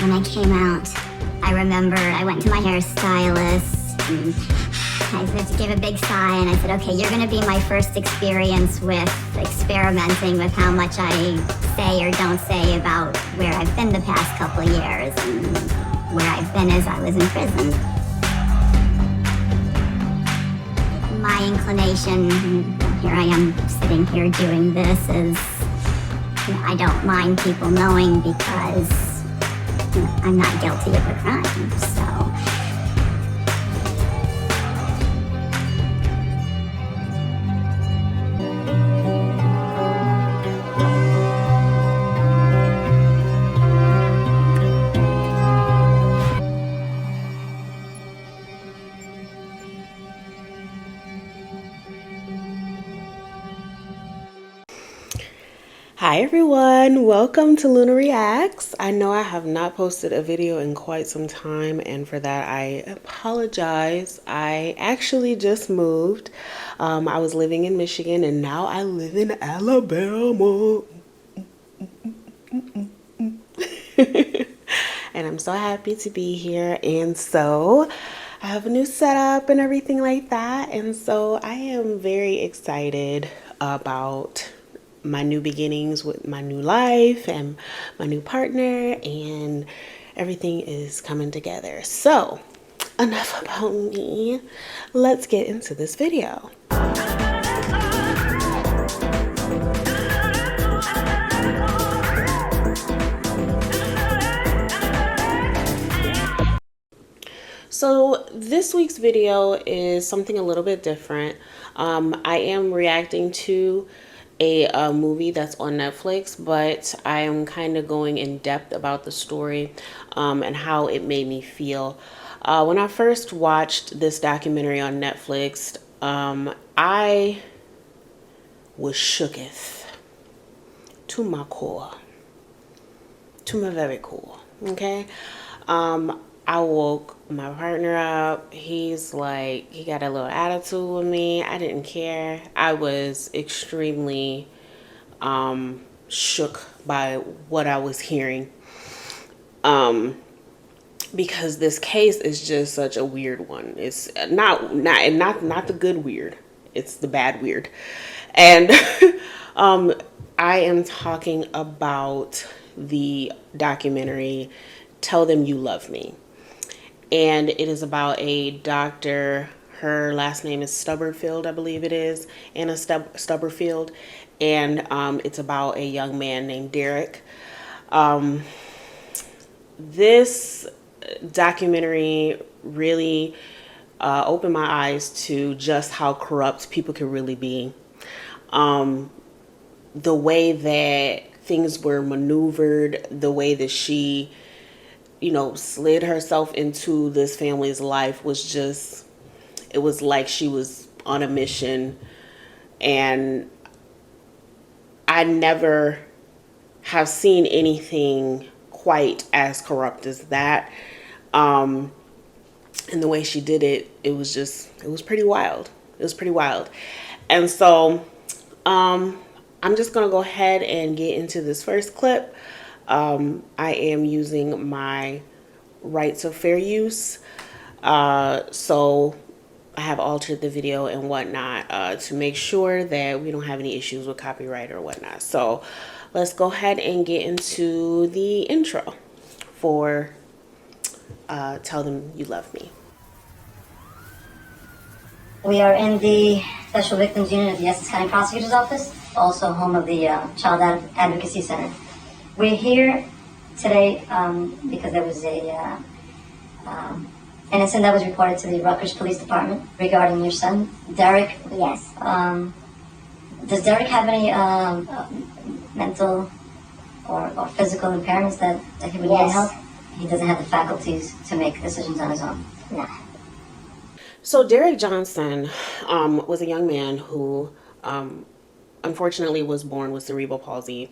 when I came out, I remember I went to my hairstylist and I just gave a big sigh and I said, okay, you're gonna be my first experience with experimenting with how much I say or don't say about where I've been the past couple of years and where I've been as I was in prison. My inclination, here I am sitting here doing this, is I don't mind people knowing because I'm not guilty of a crime, so. Hi everyone, welcome to Luna Reacts. I know I have not posted a video in quite some time, and for that I apologize. I actually just moved. I was living in Michigan and now I live in Alabama. And I'm so happy to be here, and so I have a new setup and everything like that, and so I am very excited about my new beginnings with my new life and my new partner, and everything is coming together. So enough about me, let's get into this video. So this week's video is something a little bit different. I am reacting to a movie that's on Netflix, but I am kind of going in depth about the story and how it made me feel. When I first watched this documentary on Netflix, I was shooketh to my core, to my very core, okay? I woke my partner up. He's like, he got a little attitude with me. I didn't care. I was extremely shook by what I was hearing. Because this case is just such a weird one. It's not the good weird. It's the bad weird. And I am talking about the documentary Tell Them You Love Me. And it is about a doctor. Her last name is Stubberfield, I believe it is, Anna Stubberfield. And it's about a young man named Derek. This documentary really opened my eyes to just how corrupt people can really be. The way that things were maneuvered, the way that she slid herself into this family's life was just, it was like she was on a mission. And I never have seen anything quite as corrupt as that. And the way she did it, it was pretty wild. It was pretty wild. And so, I'm just going to go ahead and get into this first clip. I am using my rights of fair use, so I have altered the video and whatnot to make sure that we don't have any issues with copyright or whatnot. So let's go ahead and get into the intro for Tell Them You Love Me. We are in the Special Victims Unit of the Essex County Prosecutor's Office, also home of the Child Advocacy Center. We're here today because there was an incident that was reported to the Rutgers Police Department regarding your son, Derek. Yes. Does Derek have any mental or physical impairments that he would need help? He doesn't have the faculties to make decisions on his own. No. So Derek Johnson was a young man who unfortunately was born with cerebral palsy,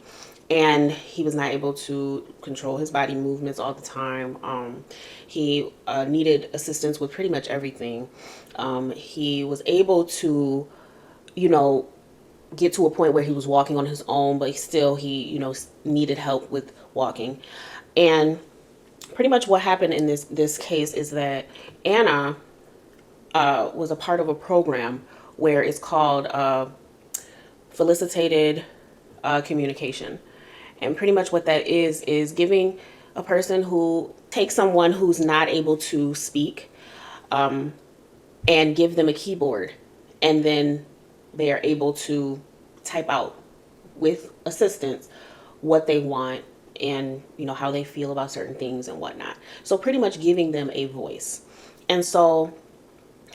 and he was not able to control his body movements all the time. He needed assistance with pretty much everything. He was able to, get to a point where he was walking on his own, but still he needed help with walking. And pretty much what happened in this case is that Anna was a part of a program where it's called felicitated communication. And pretty much what that is giving a person who takes someone who's not able to speak and give them a keyboard, and then they are able to type out with assistance what they want and how they feel about certain things and whatnot. So pretty much giving them a voice. And so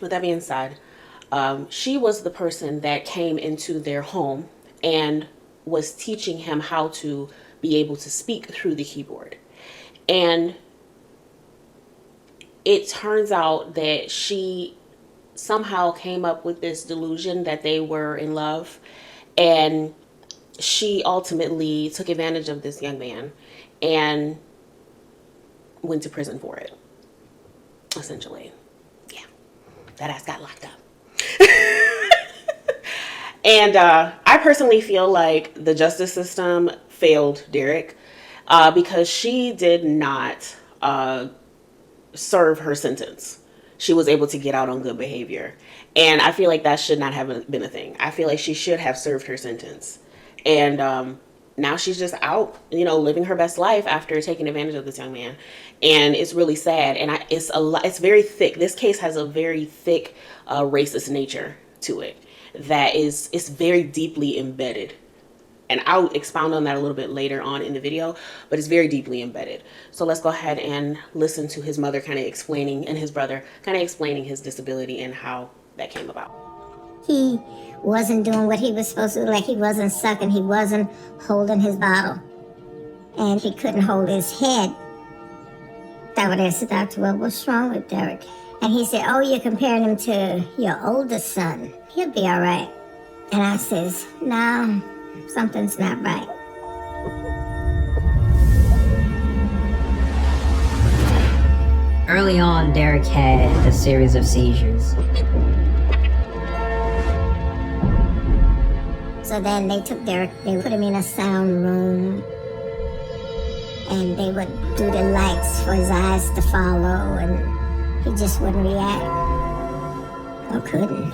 with that being said, she was the person that came into their home and was teaching him how to be able to speak through the keyboard. And it turns out that she somehow came up with this delusion that they were in love, and she ultimately took advantage of this young man and went to prison for it, essentially. Yeah, that ass got locked up. And I personally feel like the justice system failed Derek because she did not serve her sentence. She was able to get out on good behavior. And I feel like that should not have been a thing. I feel like she should have served her sentence. And now she's just out, living her best life after taking advantage of this young man. And it's really sad. And it's very thick. This case has a very thick racist nature to it that it's very deeply embedded. And I'll expound on that a little bit later on in the video, but it's very deeply embedded. So let's go ahead and listen to his mother kind of explaining, and his brother kind of explaining his disability and how that came about. He wasn't doing what he was supposed to do, like he wasn't sucking, he wasn't holding his bottle, and he couldn't hold his head. I would ask the doctor, well, what's wrong with Derek? And he said, oh, you're comparing him to your oldest son. He'll be all right. And I says, no, something's not right. Early on, Derek had a series of seizures. So then they took Derek, they put him in a sound room, and they would do the lights for his eyes to follow, and he just wouldn't react, or couldn't.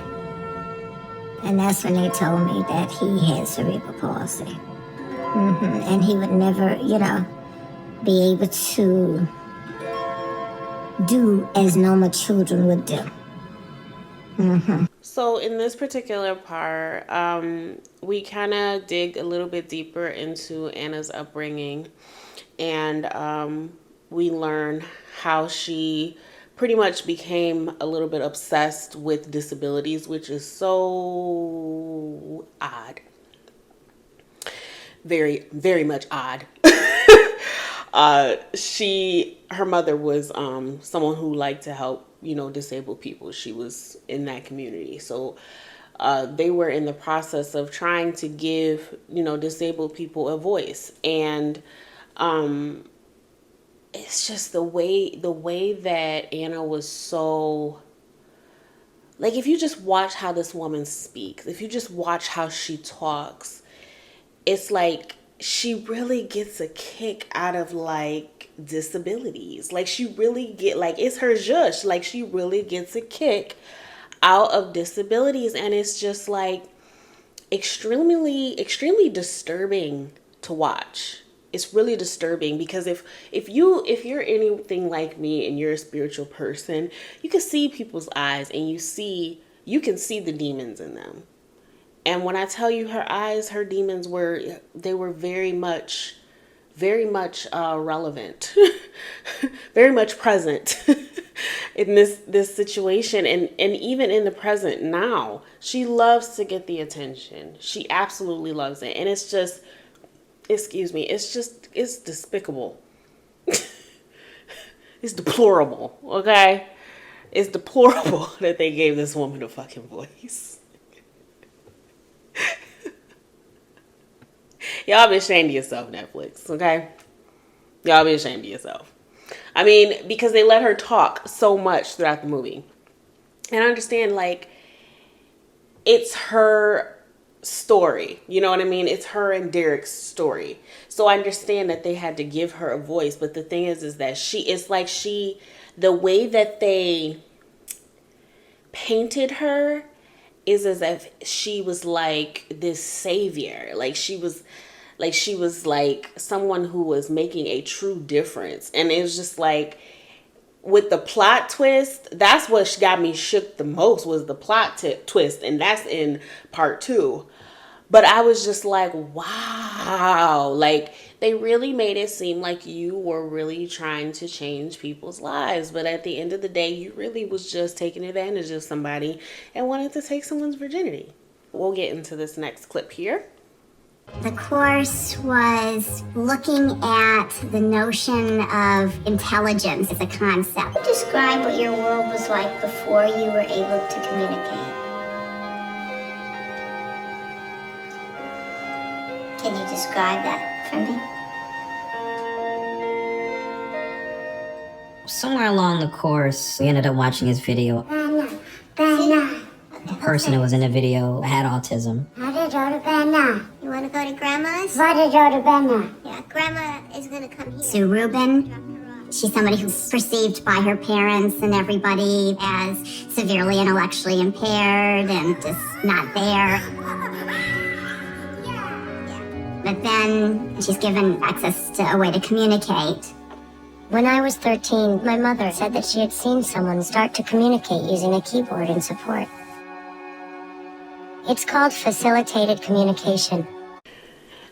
And that's when they told me that he had cerebral palsy. And he would never, be able to do as normal children would do. So in this particular part, we kind of dig a little bit deeper into Anna's upbringing, and we learn how she pretty much became a little bit obsessed with disabilities, which is so odd. Very, very much odd. Her mother was someone who liked to help, disabled people. She was in that community. So they were in the process of trying to give, disabled people a voice. And it's just the way that Anna was so, like, if you just watch how this woman speaks, if you just watch how she talks, it's like she really gets a kick out of like disabilities. Like she really it's her zhush. Like she really gets a kick out of disabilities, and it's just like extremely disturbing to watch. It's really disturbing because if you're anything like me and you're a spiritual person, you can see people's eyes and you can see the demons in them. And when I tell you her demons were very much relevant, very much present in this situation. And even in the present now, she loves to get the attention. She absolutely loves it. And it's just, it's despicable. It's deplorable, okay? It's deplorable that they gave this woman a fucking voice. Y'all be ashamed of yourself, Netflix, okay? Y'all be ashamed of yourself. I mean, because they let her talk so much throughout the movie. And I understand, like, it's her story. You know what I mean? It's her and Derek's story. So I understand that they had to give her a voice, but the thing is that the way that they painted her is as if she was like this savior. Like she was like someone who was making a true difference. And it was just like, with the plot twist, that's what got me shook the most, was the plot twist. And that's in part 2. But I was just like, wow, like they really made it seem like you were really trying to change people's lives. But at the end of the day, you really was just taking advantage of somebody and wanted to take someone's virginity. We'll get into this next clip here. The course was looking at the notion of intelligence as a concept. Describe what your world was like before you were able to communicate. Can you describe that for me? Somewhere along the course, we ended up watching his video. The person who was in the video had autism. You want to go to Grandma's? Yeah, Grandma is going to come here. Sue Rubin. She's somebody who's perceived by her parents and everybody as severely intellectually impaired and just not there. But then she's given access to a way to communicate. When I was 13, my mother said that she had seen someone start to communicate using a keyboard in support. It's called facilitated communication.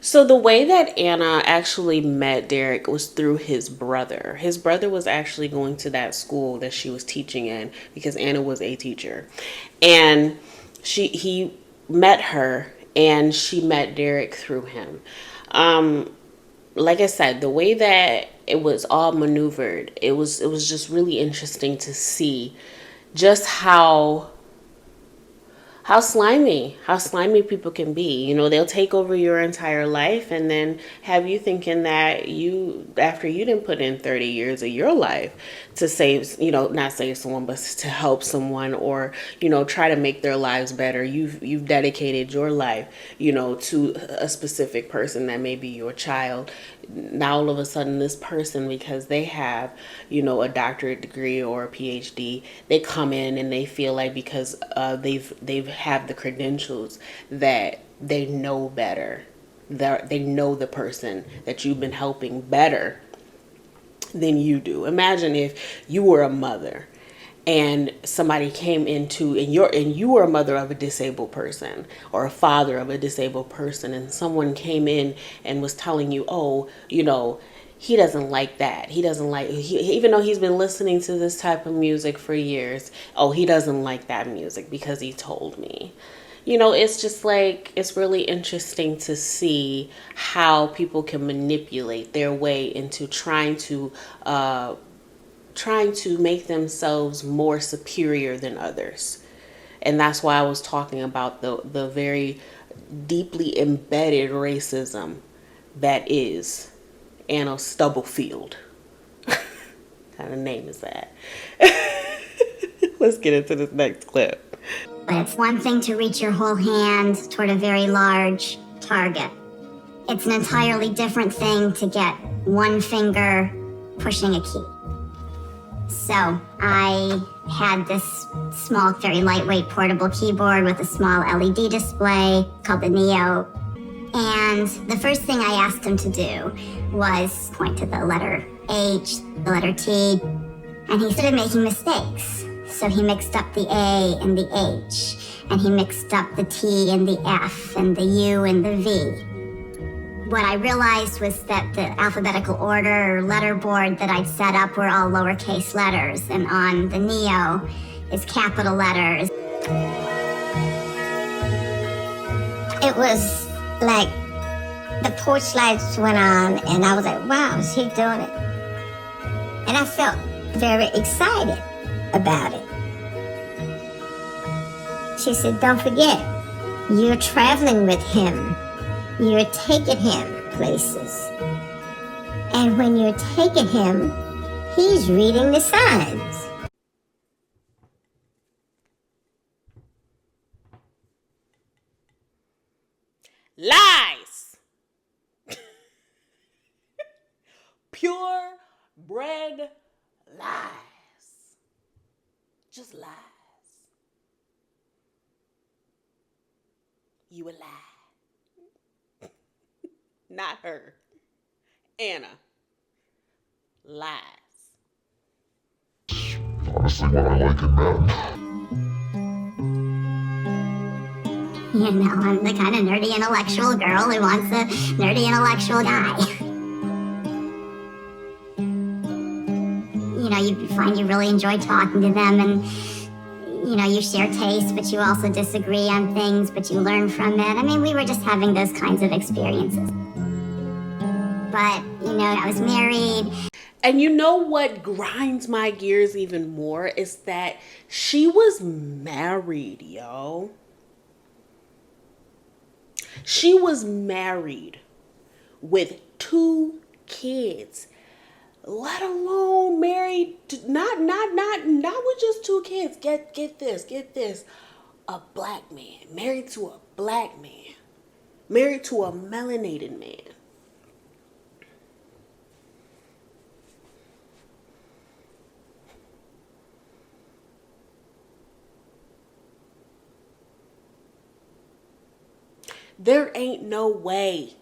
So the way that Anna actually met Derek was through his brother. His brother was actually going to that school that she was teaching in, because Anna was a teacher. And he met her, and she met Derek through him. Like I said, the way that it was all maneuvered, it was just really interesting to see just how slimy people can be. You know, they'll take over your entire life and then have you thinking that after you didn't put in 30 years of your life to save, not save someone, but to help someone, or, try to make their lives better. You've dedicated your life, to a specific person that may be your child. Now all of a sudden this person, because they have, a doctorate degree or a PhD, they come in and they feel like because they've have the credentials that they know better. They know the person that you've been helping better than you do. Imagine if you were a mother and somebody came into, and you were a mother of a disabled person or a father of a disabled person, and someone came in and was telling you, he doesn't like that. He doesn't like, even though he's been listening to this type of music for years, he doesn't like that music because he told me. It's just like, it's really interesting to see how people can manipulate their way into trying to make themselves more superior than others. And that's why I was talking about the very deeply embedded racism that is Anna Stubblefield. What kind of name is that? Let's get into this next clip. But it's one thing to reach your whole hand toward a very large target. It's an entirely different thing to get one finger pushing a key. So I had this small, very lightweight portable keyboard with a small LED display called the Neo. And the first thing I asked him to do was point to the letter H, the letter T, and he started making mistakes. So he mixed up the A and the H, and he mixed up the T and the F, and the U and the V. What I realized was that the alphabetical order or letter board that I'd set up were all lowercase letters, and on the Neo is capital letters. It was like the porch lights went on, and I was like, wow, is he doing it? And I felt very excited about it. She said, don't forget, you're traveling with him. You're taking him places. And when you're taking him, he's reading the signs. Not her. Anna. Lies. Honestly, what I like in men. You know, I'm the kind of nerdy intellectual girl who wants a nerdy intellectual guy. You know, you find you really enjoy talking to them, and you know, you share tastes, but you also disagree on things, but you learn from it. I mean, we were just having those kinds of experiences. But, you know, I was married. And you know what grinds my gears even more is that she was married, yo. She was married with 2 kids, let alone married to, not with just 2 kids. Get this. A black man, married to a black man, married to a melanated man. There ain't no way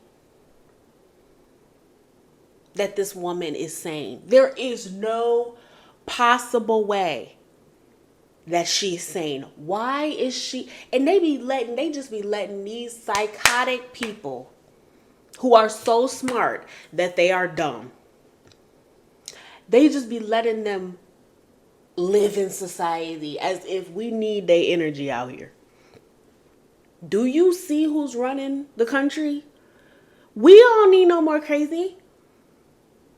that this woman is sane. There is no possible way that she's sane. Why is she? And they just be letting these psychotic people who are so smart that they are dumb. They just be letting them live in society as if we need their energy out here. Do you see who's running the country? We don't need no more crazy.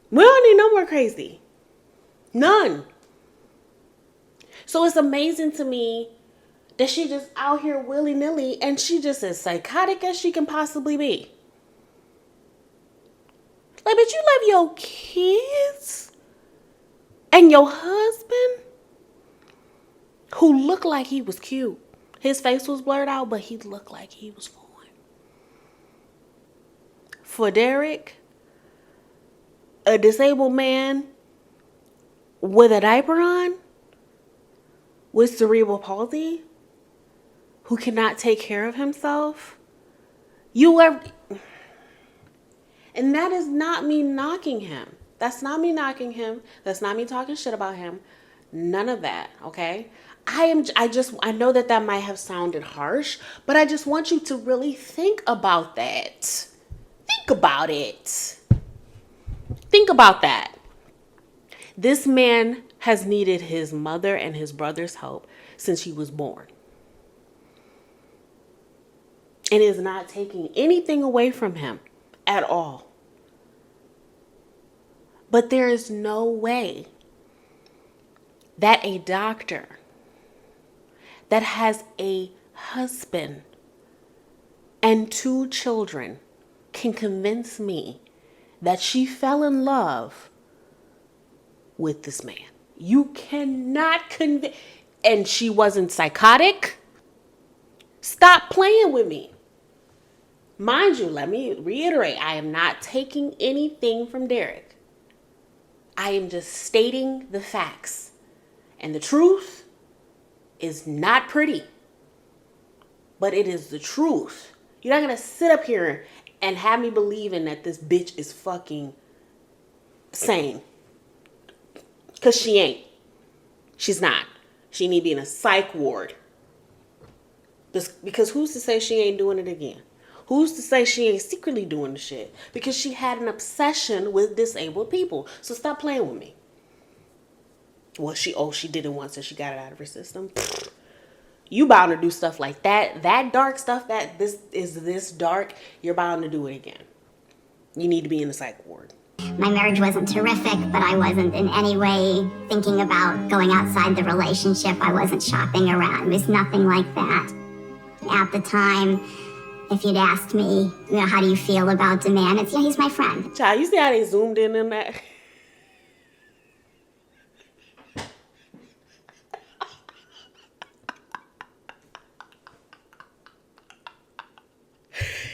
We don't need no more crazy. None. So it's amazing to me that she just out here willy-nilly and she just as psychotic as she can possibly be. Like, but you love your kids and your husband who looked like he was cute. His face was blurred out, but he looked like he was fine. For Derek, a disabled man with a diaper on, with cerebral palsy, who cannot take care of himself, and that is not me knocking him. That's not me knocking him. That's not me talking shit about him. None of that, okay? I know that might have sounded harsh, but I just want you to really think about that. Think about it. Think about that. This man has needed his mother and his brother's help since he was born. And is not taking anything away from him at all. But there is no way that a doctor that has a husband and 2 children can convince me that she fell in love with this man. You cannot convince, and she wasn't psychotic. Stop playing with me. Mind you, let me reiterate, I am not taking anything from Derek. I am just stating the facts. And the truth is not pretty, but it is the truth. You're not going to sit up here and have me believing that this bitch is fucking sane. Because she ain't. She's not. She need to be in a psych ward. Because who's to say she ain't doing it again? Who's to say she ain't secretly doing the shit? Because she had an obsession with disabled people. So stop playing with me. Well, she did it once and she got it out of her system. You bound to do stuff like that. That dark stuff, that this dark, you're bound to do it again. You need to be in the psych ward. My marriage wasn't terrific, but I wasn't in any way thinking about going outside the relationship. I wasn't shopping around. It was nothing like that. At the time, if you'd asked me, you know, how do you feel about Demand? It's, yeah, he's my friend. Child, you see how they zoomed in on that?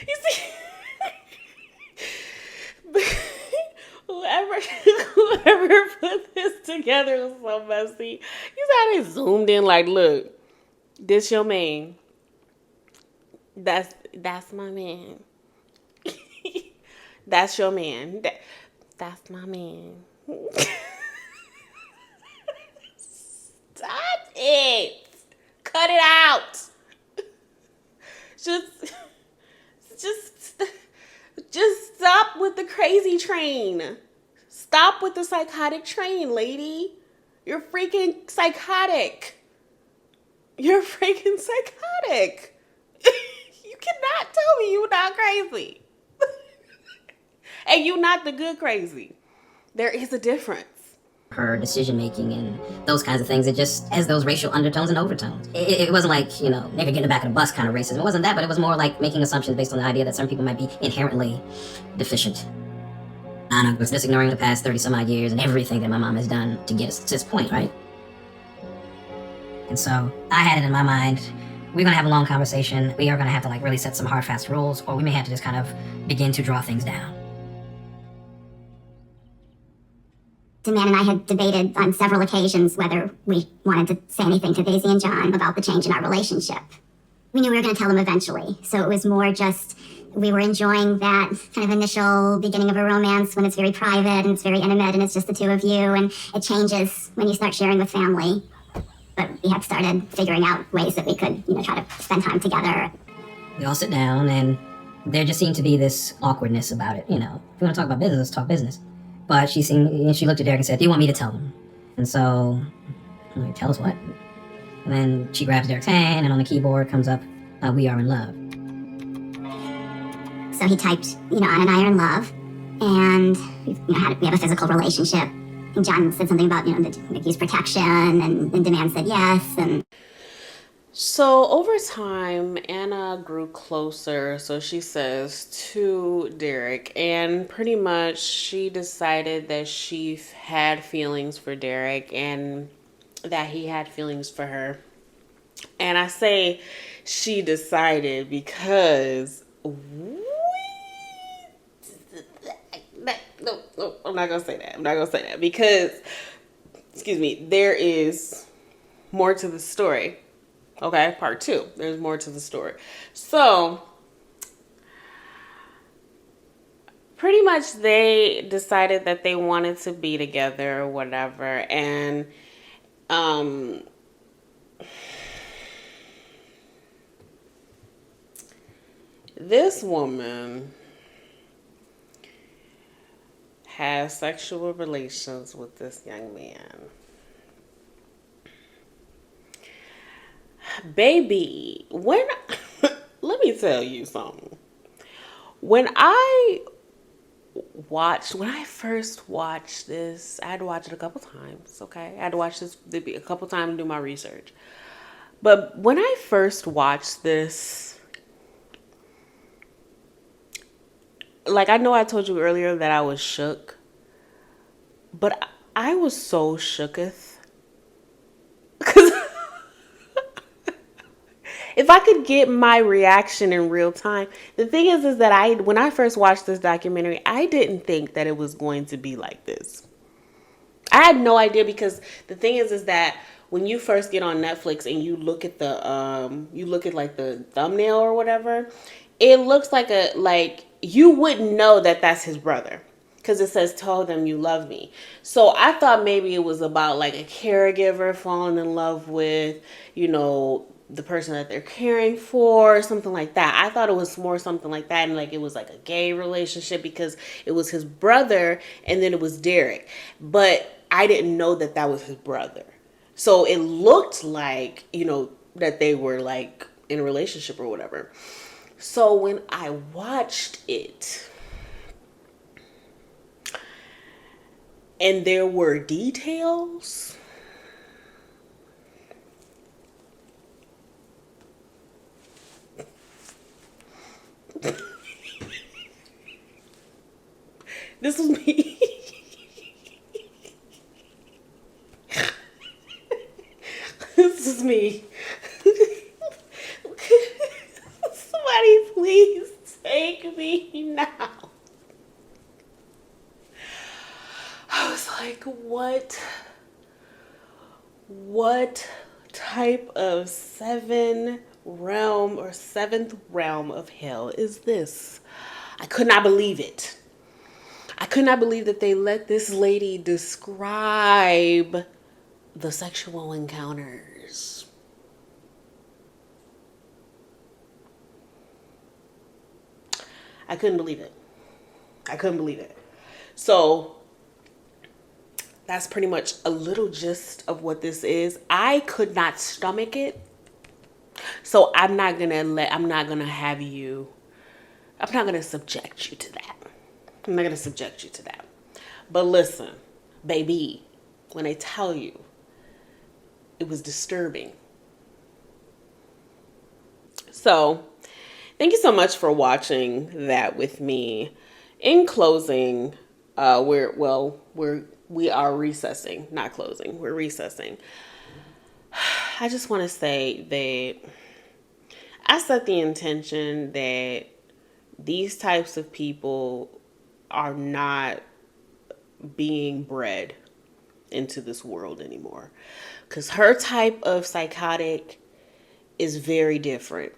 You see? Whoever put this together was so messy. You see how they zoomed in like, look, this your man. That's my man. That's your man. That's my man. Stop it. Cut it out. Just stop with the crazy train. Stop with the psychotic train, lady. You're freaking psychotic. You're freaking psychotic. You cannot tell me you're not crazy. And you're not the good crazy. There is a difference. Her decision making and those kinds of things. It just has those racial undertones and overtones. It wasn't like, nigga get in the back of the bus kind of racism. It wasn't that, but it was more like making assumptions based on the idea that some people might be inherently deficient. Anna was just ignoring the past 30 some odd years and everything that my mom has done to get us to this point, right? And so I had it in my mind, we're going to have a long conversation. We are going to have to really set some hard, fast rules, or we may have to just kind of begin to draw things down. Man and I had debated on several occasions whether we wanted to say anything to Daisy and John about the change in our relationship. We knew we were going to tell them eventually, so it was more just we were enjoying that kind of initial beginning of a romance when it's very private and it's very intimate and it's just the two of you, and it changes when you start sharing with family. But we had started figuring out ways that we could, try to spend time together. We all sit down, and there just seemed to be this awkwardness about it. If you want to talk about business, let's talk business. But she looked at Derek and said, "Do you want me to tell them?" And so, I'm like, "Tell us what?" And then she grabs Derek's hand, and on the keyboard comes up, "We are in love." So he typed, Anna and I are in love, and we have a physical relationship. And John said something about, use protection, and Demand said yes, and... So over time, Anna grew closer, so she says, to Derek, and pretty much she decided that she had feelings for Derek and that he had feelings for her. And I say she decided because no, I'm not gonna say that because, there is more to the story. Okay, part 2. There's more to the story. So, pretty much they decided that they wanted to be together or whatever. And, this woman has sexual relations with this young man. Baby, let me tell you something. When I first watched this, I had to watch it a couple times, okay? I had to watch this a couple times and do my research. But when I first watched this, I know I told you earlier that I was shook, but I was so shooketh. Because if I could get my reaction in real time, the thing is that when I first watched this documentary, I didn't think that it was going to be like this. I had no idea, because the thing is that when you first get on Netflix and you look at the the thumbnail or whatever, it looks like you wouldn't know that that's his brother, because it says, "Tell them you love me." So I thought maybe it was about a caregiver falling in love with, the person that they're caring for, something like that. I thought it was more something like that, and it was a gay relationship because it was his brother and then it was Derek. But I didn't know that that was his brother. So it looked like, that they were in a relationship or whatever. So when I watched it and there were details, this was me. This is me. Somebody please take me now. I was like, what type of seventh realm of hell is this? I could not believe it. I could not believe that they let this lady describe the sexual encounters. I couldn't believe it. I couldn't believe it. So that's pretty much a little gist of what this is. I could not stomach it. So I'm not going to subject you to that. I'm not going to subject you to that. But listen, baby, when I tell you it was disturbing. So thank you so much for watching that with me. In closing, we are recessing, not closing. We're recessing. I just want to say that I set the intention that these types of people are not being bred into this world anymore. Because her type of psychotic is very different.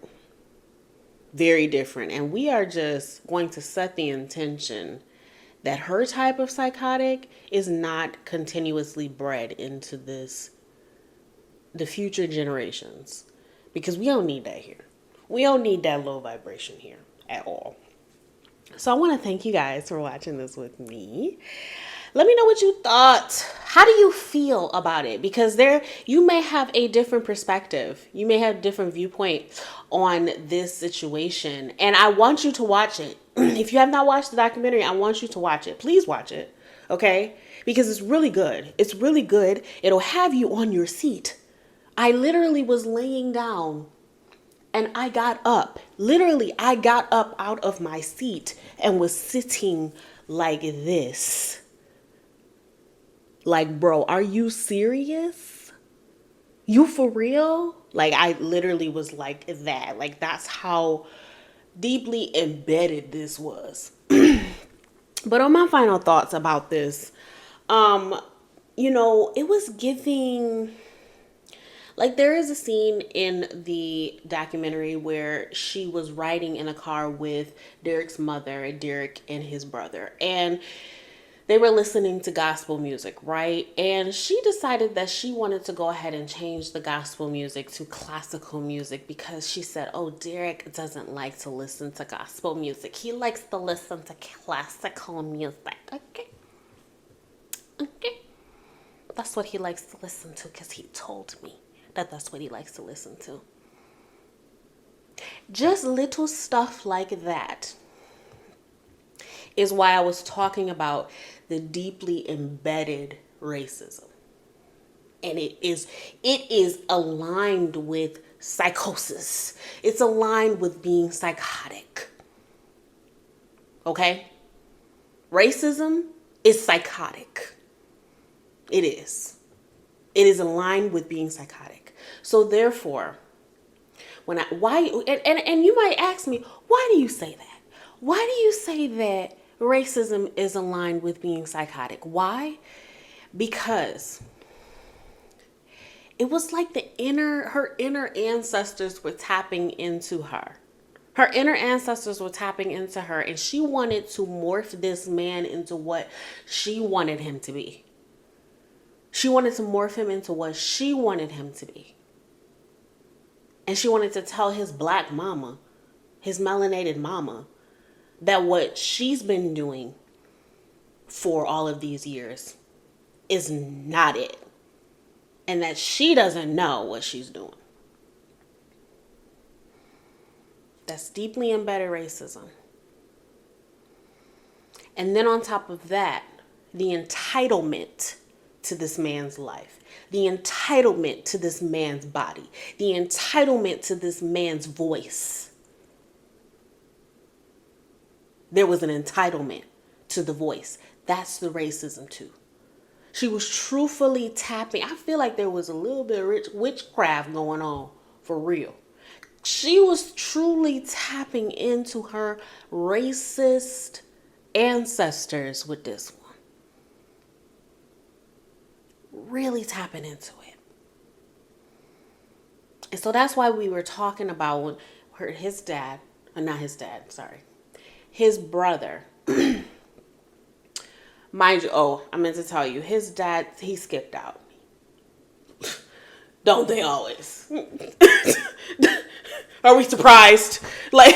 Very different. And we are just going to set the intention that her type of psychotic is not continuously bred into the future generations. Because we don't need that here. We don't need that low vibration here at all. So I want to thank you guys for watching this with me. Let me know what you thought. How do you feel about it? Because you may have a different perspective. You may have a different viewpoint on this situation. And I want you to watch it. If you have not watched the documentary, I want you to watch it. Please watch it. Okay? Because it's really good. It's really good. It'll have you on your seat. I literally was laying down and I got up. Literally, I got up out of my seat and was sitting like this. Like, bro, are you serious? You for real? Like, I literally was like that. Like, that's how deeply embedded this was. But on my final thoughts about this, it was giving... Like, there is a scene in the documentary where she was riding in a car with Derek's mother, Derek and his brother. And they were listening to gospel music, right? And she decided that she wanted to go ahead and change the gospel music to classical music because she said, oh, Derek doesn't like to listen to gospel music. He likes to listen to classical music. Okay. That's what he likes to listen to because he told me that's what he likes to listen to. Just little stuff like that is why I was talking about the deeply embedded racism. And it is aligned with psychosis. It's aligned with being psychotic. Okay? Racism is psychotic. It is. It is aligned with being psychotic. So therefore, and you might ask me, why do you say that? Why do you say that racism is aligned with being psychotic? Why? Because it was like her inner ancestors were tapping into her. Her inner ancestors were tapping into her, and she wanted to morph this man into what she wanted him to be. She wanted to morph him into what she wanted him to be. And she wanted to tell his black mama, his melanated mama, that what she's been doing for all of these years is not it. And that she doesn't know what she's doing. That's deeply embedded racism. And then on top of that, the entitlement to this man's life, the entitlement to this man's body, the entitlement to this man's voice. There was an entitlement to the voice. That's the racism too. She was truthfully tapping. I feel like there was a little bit of witchcraft going on for real. She was truly tapping into her racist ancestors with this one. Really tapping into it. And so that's why we were talking about when his brother Mind you, oh, I meant to tell you, his dad, he skipped out. Don't they always? Are we surprised? Like,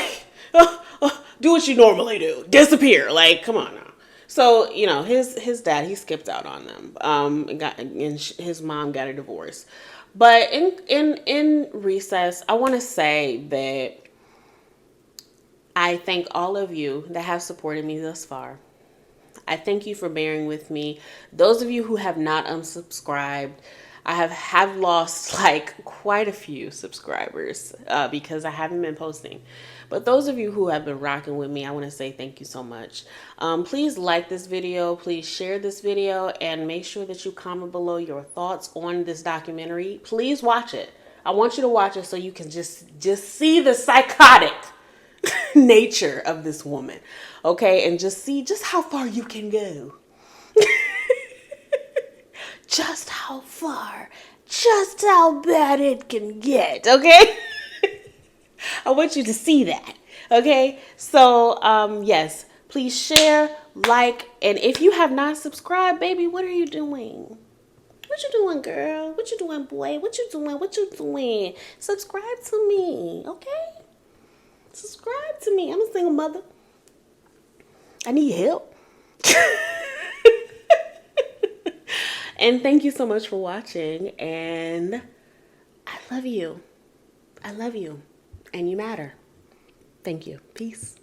do what you normally do. Disappear. Like, come on now. So, you know, his dad, he skipped out on them. And his mom got a divorce. But in recess, I want to say that I thank all of you that have supported me thus far. I thank you for bearing with me. Those of you who have not unsubscribed, I have lost like quite a few subscribers because I haven't been posting. But those of you who have been rocking with me, I want to say thank you so much. Please like this video. Please share this video and make sure that you comment below your thoughts on this documentary. Please watch it. I want you to watch it so you can just see the psychotic nature of this woman. Okay, and just see just how far you can go. Just how far, just how bad it can get, okay? I want you to see that, okay? So, yes, please share, like, and if you have not subscribed, baby, what are you doing? What you doing, girl? What you doing, boy? What you doing? What you doing? Subscribe to me, okay? Subscribe to me. I'm a single mother. I need help. And thank you so much for watching. And I love you. I love you. And you matter. Thank you. Peace.